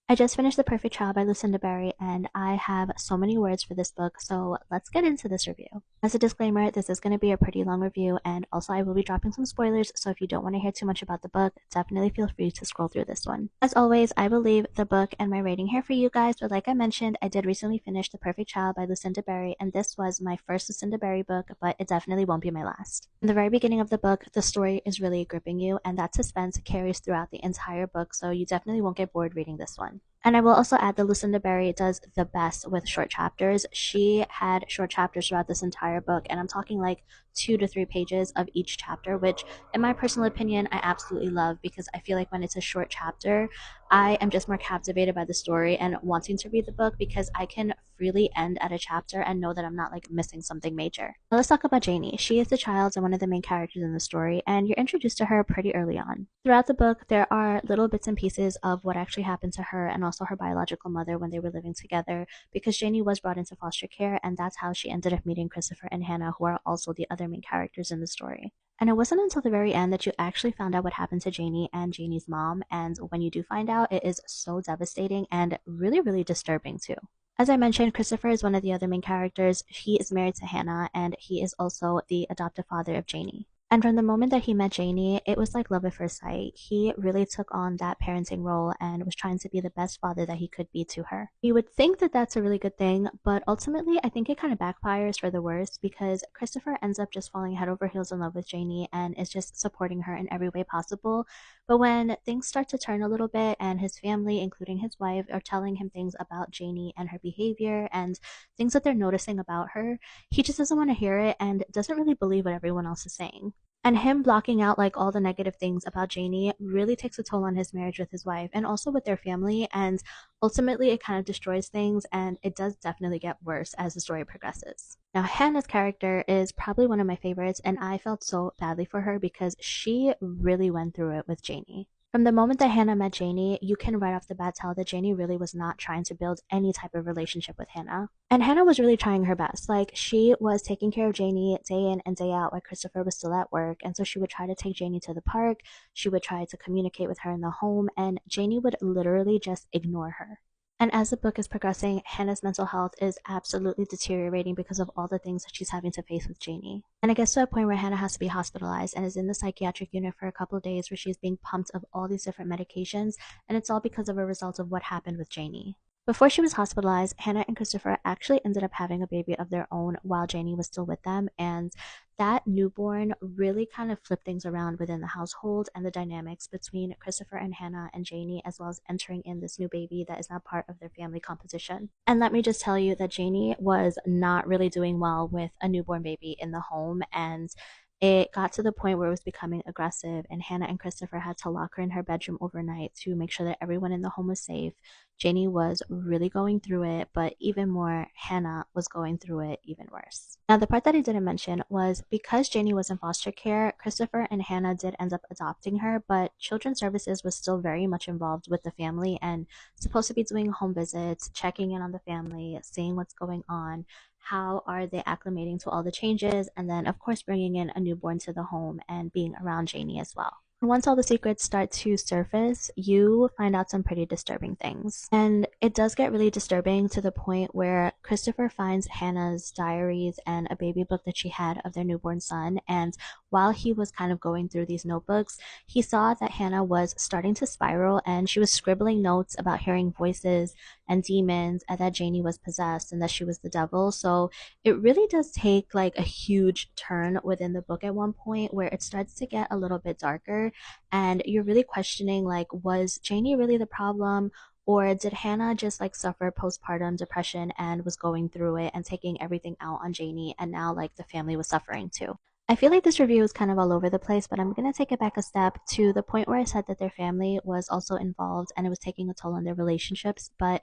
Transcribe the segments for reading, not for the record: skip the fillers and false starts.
I just finished The Perfect Child by Lucinda and I have so many words for this book, so let's get into this review. As a disclaimer, this is going to be a pretty long review, and also I will be dropping some spoilers, so if you don't want to hear too much about the book, definitely feel free to scroll through this one. As always, I will leave the book and my rating here for you guys, but like I mentioned, I did recently finish The Perfect Child by Lucinda and this was my first Lucinda book, but it definitely won't be my last. In the very beginning of the book, the story is really gripping you, and that suspense carries throughout the entire book, so you definitely won't get bored reading this one. And I will also add that Lucinda does the best with short chapters. She had short chapters throughout this entire book, and I'm talking like 2 to 3 pages of each chapter, which, in my personal opinion, I absolutely love because I feel like when it's a short chapter, I am just more captivated by the story and wanting to read the book because I can freely end at a chapter and know that I'm not like missing something major. Now let's talk about Janie. She is the child and one of the main characters in the story, and you're introduced to her pretty early on. Throughout the book, there are little bits and pieces of what actually happened to her and also her biological mother when they were living together, because Janie was brought into foster care, and that's how she ended up meeting Christopher and Hannah, who are also the other main characters in the story. And it wasn't until the very end that you actually found out what happened to Janie and Janie's mom, and when you do find out, it is so devastating and really, really disturbing too. As I mentioned, Christopher is one of the other main characters. He is married to Hannah, and he is also the adoptive father of Janie. And from the moment that he met Janie, it was like love at first sight. He really took on that parenting role and was trying to be the best father that he could be to her. You would think that that's a really good thing, but ultimately, I think it kind of backfires for the worst because Christopher ends up just falling head over heels in love with Janie and is just supporting her in every way possible. But when things start to turn a little bit and his family, including his wife, are telling him things about Janie and her behavior and things that they're noticing about her, he just doesn't want to hear it and doesn't really believe what everyone else is saying. And him blocking out like all the negative things about Janie really takes a toll on his marriage with his wife and also with their family. And ultimately, it kind of destroys things, and it does definitely get worse as the story progresses. Now, Hannah's character is probably one of my favorites, and I felt so badly for her because she really went through it with Janie. From the moment that Hannah met Janie, you can right off the bat tell that Janie really was not trying to build any type of relationship with Hannah. And Hannah was really trying her best. Like, she was taking care of Janie day in and day out while Christopher was still at work. And so she would try to take Janie to the park, she would try to communicate with her in the home, and Janie would literally just ignore her. And as the book is progressing, Hannah's mental health is absolutely deteriorating because of all the things that she's having to face with Janie. And it gets to a point where Hannah has to be hospitalized and is in the psychiatric unit for a couple of days where she's being pumped of all these different medications, and it's all because of a result of what happened with Janie. Before she was hospitalized, Hannah and Christopher actually ended up having a baby of their own while Janie was still with them, and that newborn really kind of flipped things around within the household and the dynamics between Christopher and Hannah and Janie, as well as entering in this new baby that is now part of their family composition. And let me just tell you that Janie was not really doing well with a newborn baby in the home, and it got to the point where it was becoming aggressive, and Hannah and Christopher had to lock her in her bedroom overnight to make sure that everyone in the home was safe. Janie was really going through it, but even more, Hannah was going through it even worse. Now, the part that I didn't mention was because Janie was in foster care, Christopher and Hannah did end up adopting her, but Children's Services was still very much involved with the family and supposed to be doing home visits, checking in on the family, seeing what's going on, how are they acclimating to all the changes, and then, of course, bringing in a newborn to the home and being around Janie as well. Once all the secrets start to surface, you find out some pretty disturbing things. And it does get really disturbing to the point where Christopher finds Hannah's diaries and a baby book that she had of their newborn son. And while he was kind of going through these notebooks, he saw that Hannah was starting to spiral and she was scribbling notes about hearing voices and demons and that Janie was possessed and that she was the devil. So it really does take like a huge turn within the book at one point where it starts to get a little bit darker, and you're really questioning like, was Janie really the problem, or did Hannah just like suffer postpartum depression and was going through it and taking everything out on Janie, and now like the family was suffering too? I feel like this review is kind of all over the place, but I'm going to take it back a step to the point where I said that their family was also involved and it was taking a toll on their relationships. But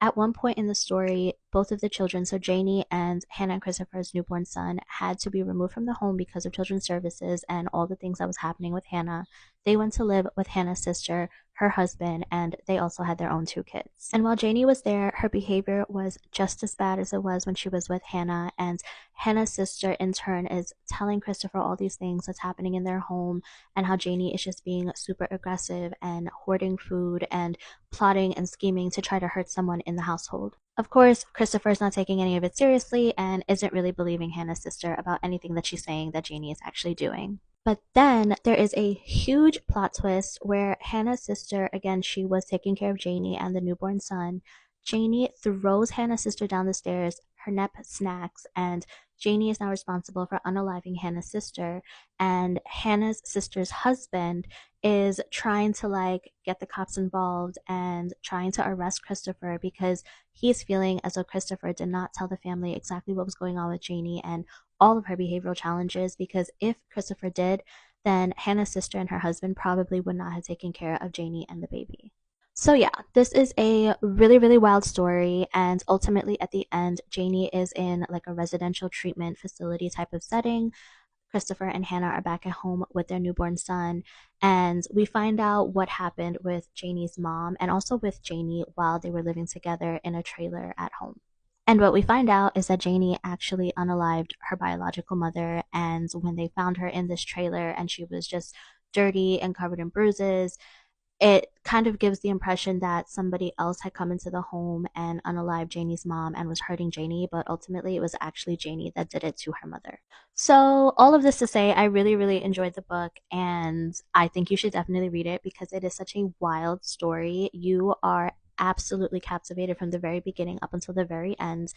at one point in the story, both of the children, so Janie and Hannah and Christopher's newborn son, had to be removed from the home because of children's services and all the things that was happening with Hannah. They went to live with Hannah's sister. her husband, and they also had their own two kids. And while Janie was there, her behavior was just as bad as it was when she was with Hannah, and Hannah's sister in turn is telling Christopher all these things that's happening in their home and how Janie is just being super aggressive and hoarding food and plotting and scheming to try to hurt someone in the household. Of course, Christopher is not taking any of it seriously and isn't really believing Hannah's sister about anything that she's saying that Janie is actually doing. But then there is a huge plot twist where Hannah's sister, again, she was taking care of Janie and the newborn son. Janie throws Hannah's sister down the stairs, her neck snacks, and Janie is now responsible for unaliving Hannah's sister. And Hannah's sister's husband is trying to like get the cops involved and trying to arrest Christopher because he's feeling as though Christopher did not tell the family exactly what was going on with Janie and all of her behavioral challenges, because if Christopher did, then Hannah's sister and her husband probably would not have taken care of Janie and the baby. So yeah, this is a really, really wild story, and ultimately at the end, Janie is in like a residential treatment facility type of setting. Christopher and Hannah are back at home with their newborn son, and we find out what happened with Janie's mom and also with Janie while they were living together in a trailer at home. And what we find out is that Janie actually unalived her biological mother, and when they found her in this trailer and she was just dirty and covered in bruises, it kind of gives the impression that somebody else had come into the home and unalived Janie's mom and was hurting Janie, but ultimately it was actually Janie that did it to her mother. So, all of this to say, I really, really enjoyed the book, and I think you should definitely read it because it is such a wild story. You are absolutely captivated from the very beginning up until the very end.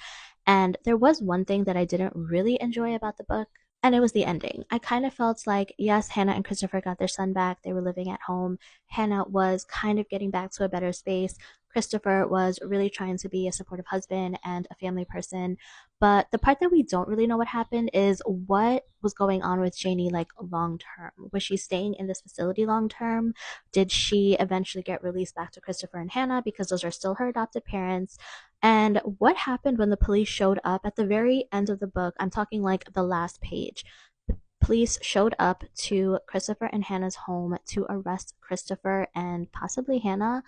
And there was one thing that I didn't really enjoy about the book, and it was the ending. I kind of felt like, yes, Hannah and Christopher got their son back. They were living at home. Hannah was kind of getting back to a better space. Christopher was really trying to be a supportive husband and a family person. But the part that we don't really know what happened is what was going on with Janie, like long term. Was she staying in this facility long term? Did she eventually get released back to Christopher and Hannah because those are still her adopted parents? And what happened when the police showed up at the very end of the book? I'm talking like the last page. The police showed up to Christopher and Hannah's home to arrest Christopher and possibly Hannah,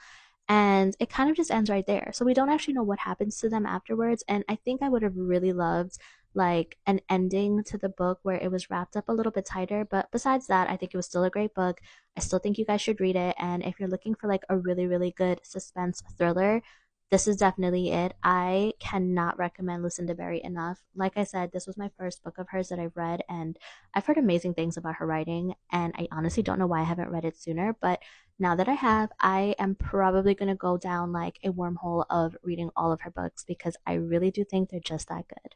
and it kind of just ends right there. So we don't actually know what happens to them afterwards, and I think I would have really loved like an ending to the book where it was wrapped up a little bit tighter, but besides that, I think it was still a great book. I still think you guys should read it, and if you're looking for like a really, really good suspense thriller, this is definitely it. I cannot recommend Lucinda Berry enough. Like I said, this was my first book of hers that I've read, and I've heard amazing things about her writing, and I honestly don't know why I haven't read it sooner, but now that I have, I am probably going to go down like a wormhole of reading all of her books because I really do think they're just that good.